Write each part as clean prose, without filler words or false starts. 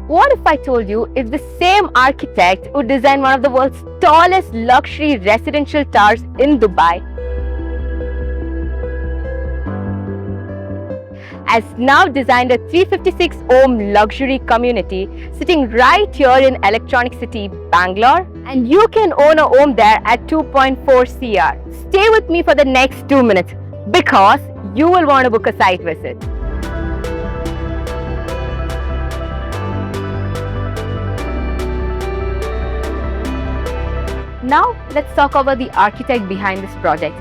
What if I told you it's the same architect who designed one of the world's tallest luxury residential towers in Dubai has now designed a 356 ohm luxury community sitting right here in Electronic City, Bangalore, and you can own a home there at 2.4 crore. Stay with me for the next 2 minutes because you will want to book a site visit. Now let's talk about the architect behind this project,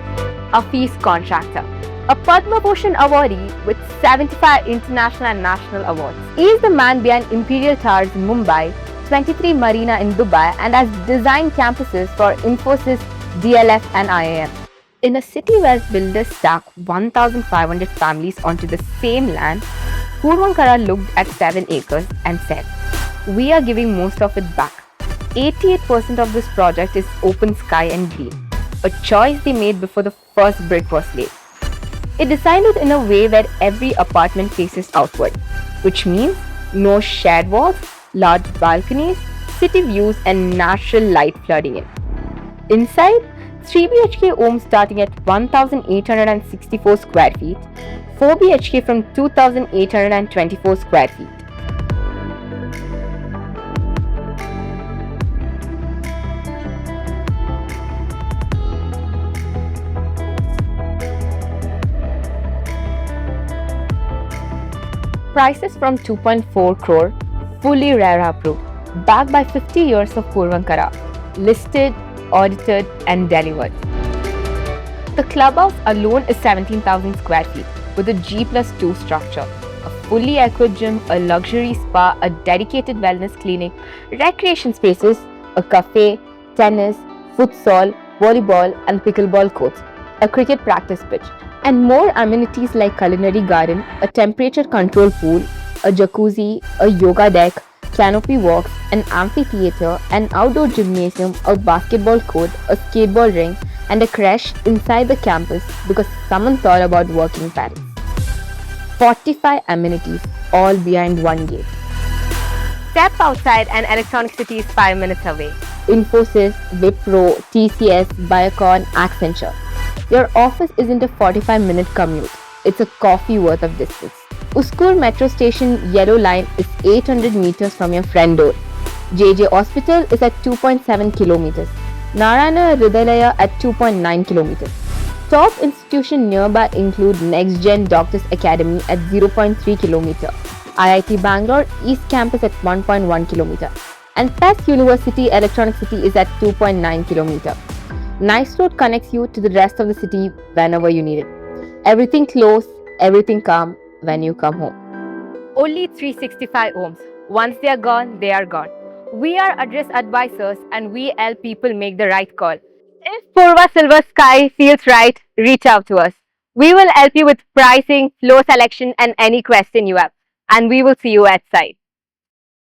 Hafeez Contractor, a Padma Bhushan awardee with 75 international and national awards. He is the man behind Imperial Towers in Mumbai, 23 Marina in Dubai, and has designed campuses for Infosys, DLF and IIM. In a city where builders stack 1,500 families onto the same land, Puravankara looked at 7 acres and said, "We are giving most of it back." 88% of this project is open sky and green, a choice they made before the first brick was laid. It designed it in a way where every apartment faces outward, which means no shared walls, large balconies, city views and natural light flooding in. Inside, 3 BHK homes starting at 1,864 square feet, 4 BHK from 2,824 square feet. Prices from 2.4 crore, fully RERA approved, backed by 50 years of Puravankara, listed, audited and delivered. The clubhouse alone is 17,000 square feet with a G+2 structure, a fully equipped gym, a luxury spa, a dedicated wellness clinic, recreation spaces, a cafe, tennis, futsal, volleyball and pickleball courts, a cricket practice pitch, and more amenities like culinary garden, a temperature-controlled pool, a jacuzzi, a yoga deck, canopy walks, an amphitheater, an outdoor gymnasium, a basketball court, a skateboard ring, and a creche inside the campus because someone thought about working parents. 45 amenities, all behind one gate. Step outside and Electronic City is 5 minutes away. Infosys, Wipro, TCS, Biocon, Accenture. Your office isn't a 45-minute commute, it's a coffee worth of distance. Uskur metro station yellow line is 800 meters from your front door. JJ Hospital is at 2.7 kilometers. Narayana Hridayalaya at 2.9 kilometers. Top institutions nearby include Next Gen Doctors Academy at 0.3 kilometer, IIT Bangalore East Campus at 1.1 kilometer, and Test University Electronic City is at 2.9 kilometer. Nice Road connects you to the rest of the city whenever you need it. Everything close, everything calm when you come home. Only 365 homes. Once they are gone, they are gone. We are address advisors and we help people make the right call. If Purva Silversky feels right, reach out to us. We will help you with pricing, floor selection and any question you have. And we will see you at site.